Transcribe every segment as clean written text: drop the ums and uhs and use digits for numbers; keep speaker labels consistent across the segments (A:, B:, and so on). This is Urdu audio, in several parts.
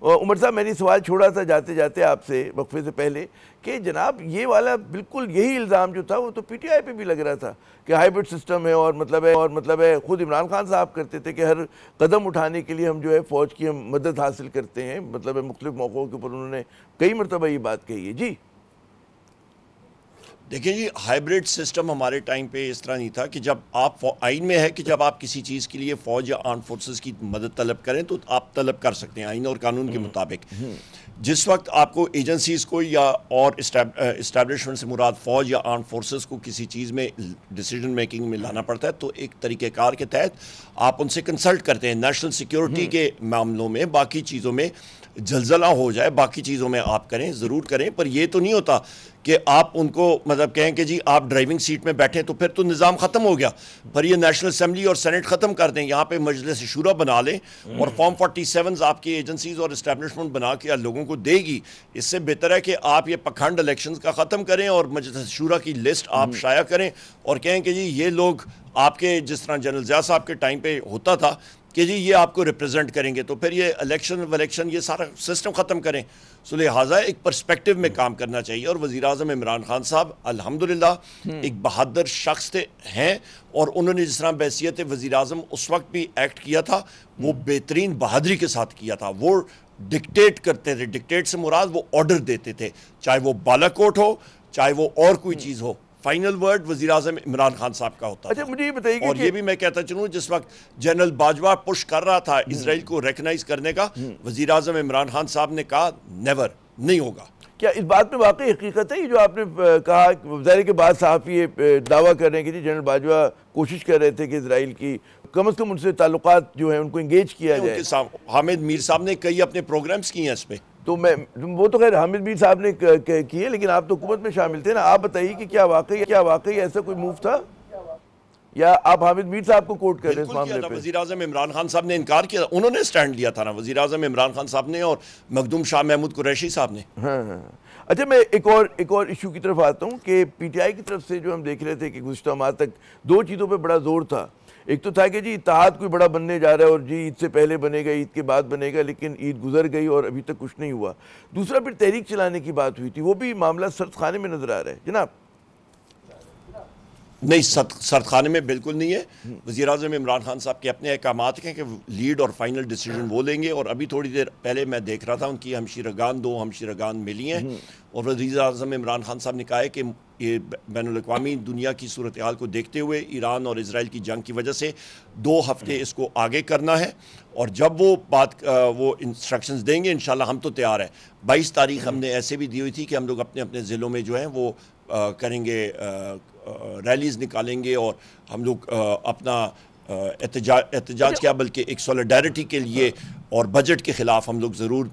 A: عمر صاحب میں نے سوال چھوڑا تھا جاتے جاتے آپ سے وقفے سے پہلے کہ جناب یہ والا بالکل یہی الزام جو تھا وہ تو پی ٹی آئی پہ بھی لگ رہا تھا کہ ہائیبرڈ سسٹم ہے اور مطلب ہے خود عمران خان صاحب کرتے تھے کہ ہر قدم اٹھانے کے لیے ہم جو ہے فوج کی ہم مدد حاصل کرتے ہیں، مطلب ہے مختلف موقعوں کے اوپر انہوں نے کئی مرتبہ یہ بات کہی ہے. جی
B: دیکھیں جی، ہائیبرڈ سسٹم ہمارے ٹائم پہ اس طرح نہیں تھا کہ جب آپ آئین میں ہے کہ جب آپ کسی چیز کے لیے فوج یا آرم فورسز کی مدد طلب کریں تو آپ طلب کر سکتے ہیں آئین اور قانون کے مطابق. جس وقت آپ کو ایجنسیز کو یا اور اسٹیبلشمنٹ سے مراد فوج یا آرم فورسز کو کسی چیز میں ڈیسیجن میکنگ میں لانا پڑتا ہے تو ایک طریقہ کار کے تحت آپ ان سے کنسلٹ کرتے ہیں نیشنل سیکیورٹی کے معاملوں میں، باقی چیزوں میں زلزلہ ہو جائے، باقی چیزوں میں آپ کریں، ضرور کریں، پر یہ تو نہیں ہوتا کہ آپ ان کو مطلب کہیں کہ جی آپ ڈرائیونگ سیٹ میں بیٹھیں تو پھر تو نظام ختم ہو گیا، پر یہ نیشنل اسمبلی اور سینٹ ختم کر دیں، یہاں پہ مجلس شورا بنا لیں اور فارم 47 آپ کی ایجنسیز اور اسٹیبلشمنٹ بنا کے لوگوں کو دے گی. اس سے بہتر ہے کہ آپ یہ پکھنڈ الیکشنز کا ختم کریں اور مجلس شورا کی لسٹ آپ شائع کریں اور کہیں کہ جی یہ لوگ آپ کے جس طرح جنرل ضیاء صاحب کے ٹائم پہ ہوتا تھا کہ جی یہ آپ کو ریپرزینٹ کریں گے، تو پھر یہ الیکشن یہ سارا سسٹم ختم کریں. سو لہٰذا ایک پرسپیکٹو میں کام کرنا چاہیے اور وزیر اعظم عمران خان صاحب الحمدللہ ایک بہادر شخص ہیں اور انہوں نے جس طرح بحیثیت وزیر اعظم اس وقت بھی ایکٹ کیا تھا وہ بہترین بہادری کے ساتھ کیا تھا. وہ ڈکٹیٹ کرتے تھے، ڈکٹیٹ سے مراد وہ آرڈر دیتے تھے، چاہے وہ بالا کوٹ ہو چاہے وہ اور کوئی چیز ہو، فائنل ورڈ وزیر اعظم عمران خان صاحب کا ہوتا تھا.
A: مجھے یہ بتائیے
B: اور یہ بھی میں کہتا چلوں جس وقت جنرل باجوہ پش کر رہا تھا اسرائیل کو ریکنائز کرنے کا، وزیر اعظم عمران خان صاحب نے کہا نیور، نہیں ہوگا.
A: کیا اس بات میں واقعی حقیقت ہے یہ جو آپ نے کہا ظاہر کے بعد صحافی یہ دعویٰ کر رہے ہیں کہ جی جنرل باجوہ کوشش کر رہے تھے کہ اسرائیل کی کم از کم ان سے تعلقات جو ہیں ان کو انگیج کیا جائے؟
B: حامد میر صاحب نے کئی اپنے پروگرامز کیے ہیں اس پہ.
A: تو وہ تو خیر حامد میر صاحب نے کیے، لیکن آپ تو حکومت میں شامل تھے نا، آپ بتائیے کہ کیا واقعی ایسا کوئی موو تھا یا آپ حامد میر صاحب کو کوٹ کر رہے ہیں اس معاملے پہ؟
B: وزیر اعظم عمران خان صاحب نے انکار کیا، انہوں نے سٹینڈ لیا تھا نا، وزیر اعظم عمران خان صاحب نے اور مخدوم شاہ محمود قریشی صاحب نے.
A: ہاں. اچھا میں ایک اور ایشو کی طرف آتا ہوں کہ پی ٹی آئی کی طرف سے جو ہم دیکھ رہے تھے کہ گزشتہ ماہ تک دو چیزوں پہ بڑا زور تھا. ایک تو تھا کہ جی اتحاد کوئی بڑا بننے جا رہا ہے اور جی عید سے پہلے بنے گا، عید کے بعد بنے گا، لیکن عید گزر گئی اور ابھی تک کچھ نہیں ہوا. دوسرا پھر تحریک چلانے کی بات ہوئی تھی، وہ بھی معاملہ سرد خانے میں نظر آ رہا ہے جناب.
B: نہیں، سرد خانے میں بالکل نہیں ہے. وزیر اعظم عمران خان صاحب کے اپنے احکامات ہیں کہ لیڈ اور فائنل ڈیسیجن وہ لیں گے، اور ابھی تھوڑی دیر پہلے میں دیکھ رہا تھا ان کی دو ہمشیرگان ملی ہیں اور وزیر اعظم عمران خان صاحب نے کہا ہے کہ یہ بین الاقوامی دنیا کی صورتحال کو دیکھتے ہوئے ایران اور اسرائیل کی جنگ کی وجہ سے 2 ہفتے اس کو آگے کرنا ہے، اور جب وہ انسٹرکشنز دیں گے انشاءاللہ ہم تو تیار ہیں. 22 تاریخ ہم نے ایسے بھی دی ہوئی تھی کہ ہم لوگ اپنے اپنے ضلعوں میں جو ہیں وہ کریں گے، ریلیز نکالیں گے اور ہم لوگ اپنا احتجاج کیا بلکہ ایک سولیڈیرٹی کے لیے اور بجٹ کے خلاف ہم لوگ ضرور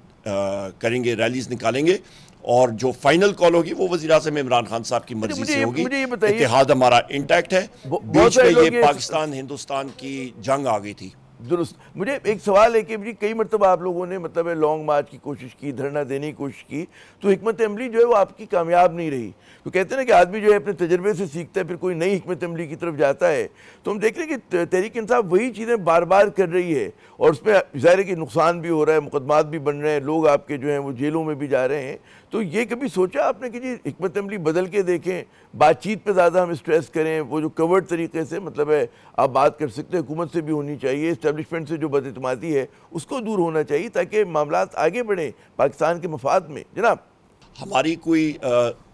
B: کریں گے، ریلیز نکالیں گے، اور جو فائنل کال ہوگی وہ وزیر اعظم عمران خان صاحب کی مرضی سے ہوگی. اتحاد ہمارا انٹیکٹ ہے، بیچ میں یہ پاکستان ہندوستان کی جنگ آ گئی تھی.
A: درست. مجھے ایک سوال ہے کہ کئی مرتبہ آپ لوگوں نے مطلب لانگ مارچ کی کوشش کی، دھرنا دینے کی کوشش کی، تو حکمت عملی جو ہے وہ آپ کی کامیاب نہیں رہی. تو کہتے ہیں نا کہ آدمی جو ہے اپنے تجربے سے سیکھتا ہے، پھر کوئی نئی حکمت عملی کی طرف جاتا ہے. تو ہم دیکھ رہے ہیں کہ تحریک انصاف وہی چیزیں بار بار کر رہی ہے اور اس میں ظاہر ہے کہ نقصان بھی ہو رہا ہے، مقدمات بھی بن رہے ہیں، لوگ آپ کے جو ہیں وہ جیلوں میں بھی جا رہے ہیں. تو یہ کبھی سوچا آپ نے کہ جی حکمت عملی بدل کے دیکھیں، بات چیت پہ زیادہ ہم اسٹریس کریں، وہ جو کورڈ طریقے سے مطلب ہے آپ بات کر سکتے ہیں، حکومت سے بھی ہونی چاہیے، اسٹیبلشمنٹ سے جو بد اعتمادی ہے اس کو دور ہونا چاہیے تاکہ معاملات آگے بڑھیں پاکستان کے مفاد میں. جناب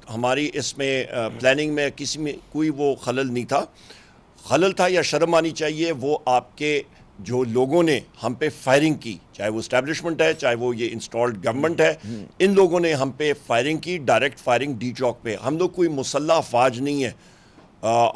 B: ہماری اس میں پلاننگ میں کسی میں کوئی وہ خلل نہیں تھا. خلل تھا یا شرم آنی چاہیے وہ آپ کے جو لوگوں نے ہم پہ فائرنگ کی، چاہے وہ اسٹیبلشمنٹ ہے چاہے وہ یہ انسٹالڈ گورنمنٹ ہے، ان لوگوں نے ہم پہ فائرنگ کی، ڈائریکٹ فائرنگ ڈی چوک پہ. ہم لوگ کوئی مسلح افواج نہیں ہے،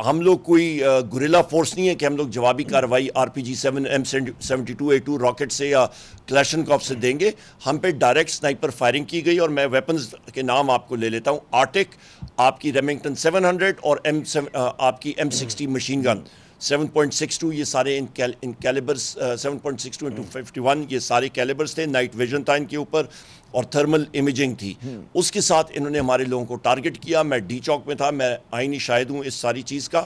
B: ہم لوگ کوئی گوریلا فورس نہیں ہے کہ ہم لوگ جوابی کارروائی RPG-7 M72A2 راکٹ سے یا کلیشنکوف سے دیں گے. ہم پہ ڈائریکٹ سنائپر فائرنگ کی گئی، اور میں ویپنز کے نام آپ کو لے لیتا ہوں. آرٹک، آپ کی ریمنگٹن 700 اور آپ کی M60 مشین گن 7.62، یہ سارے ان کیلیبرز 7.62x51 یہ سارے کیلیبرز تھے. نائٹ ویژن تھا ان کے اوپر اور تھرمل امیجنگ تھی. اس کے ساتھ انہوں نے ہمارے لوگوں کو ٹارگٹ کیا. میں ڈی چوک میں تھا، میں آئینی شاہد ہوں اس ساری چیز کا.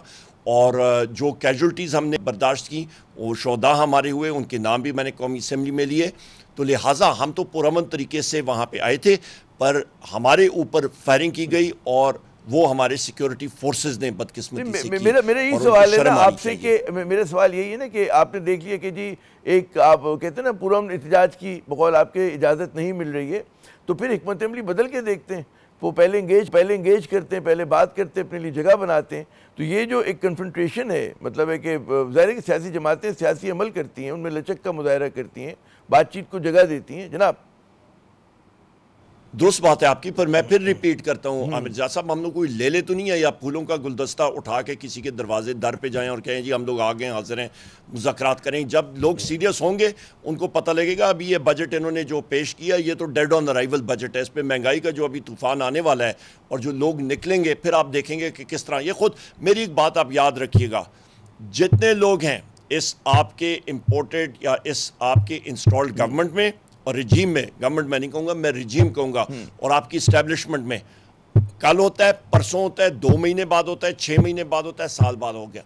B: اور جو کیجولٹیز ہم نے برداشت کی وہ شہداء ہمارے ہوئے، ان کے نام بھی میں نے قومی اسمبلی میں لیے. تو لہٰذا ہم تو پرامن طریقے سے وہاں پہ آئے تھے، پر ہمارے اوپر فائرنگ کی گئی اور وہ ہمارے سیکیورٹی فورسز نے بدقسمتی سے کی.
A: میرا یہی سوال ہے نا آپ سے کہ میرا سوال یہی ہے نا کہ آپ نے دیکھ لیا کہ جی ایک آپ کہتے ہیں نا پرامن احتجاج کی بقول آپ کے اجازت نہیں مل رہی ہے، تو پھر حکمت عملی بدل کے دیکھتے ہیں. وہ پہلے انگیج کرتے ہیں، پہلے بات کرتے ہیں، اپنے لیے جگہ بناتے ہیں. تو یہ جو ایک کنفرنٹریشن ہے، مطلب ہے کہ ظاہر ہے کہ سیاسی جماعتیں سیاسی عمل کرتی ہیں، ان میں لچک کا مظاہرہ کرتی ہیں، بات چیت کو جگہ دیتی ہیں. جناب
B: درست بات ہے آپ کی، پر میں پھر ریپیٹ کرتا ہوں عامر جا صاحب، ہم لوگ کوئی لے تو نہیں ہے یا پھولوں کا گلدستہ اٹھا کے کسی کے دروازے در پہ جائیں اور کہیں جی ہم لوگ آ گئے حاضر ہیں مذاکرات کریں. جب لوگ سیریس ہوں گے ان کو پتہ لگے گا ابھی یہ بجٹ انہوں نے جو پیش کیا یہ تو ڈیڈ آن ارائیول بجٹ ہے، اس پہ مہنگائی کا جو ابھی طوفان آنے والا ہے اور جو لوگ نکلیں گے پھر آپ دیکھیں گے کہ کس طرح. یہ خود میری ایک بات آپ یاد رکھیے گا، جتنے لوگ ہیں اس آپ کے امپورٹڈ یا اس آپ کے انسٹالڈ گورنمنٹ میں اور رجیم میں، گورنمنٹ میں نہیں کہوں گا، میں رجیم کہوں گا، اور آپ کی اسٹیبلشمنٹ میں، کل ہوتا ہے، پرسوں ہوتا ہے، 2 مہینے بعد ہوتا ہے، 6 مہینے بعد ہوتا ہے، سال بعد ہو گیا،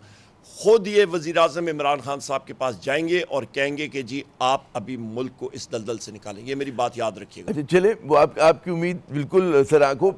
B: خود یہ وزیراعظم عمران خان صاحب کے پاس جائیں گے اور کہیں گے کہ جی آپ ابھی ملک کو اس دلدل سے نکالیں. یہ میری بات یاد رکھیے گا.
A: اچھا چلے، وہ آپ کی امید بالکل سر آنکھوں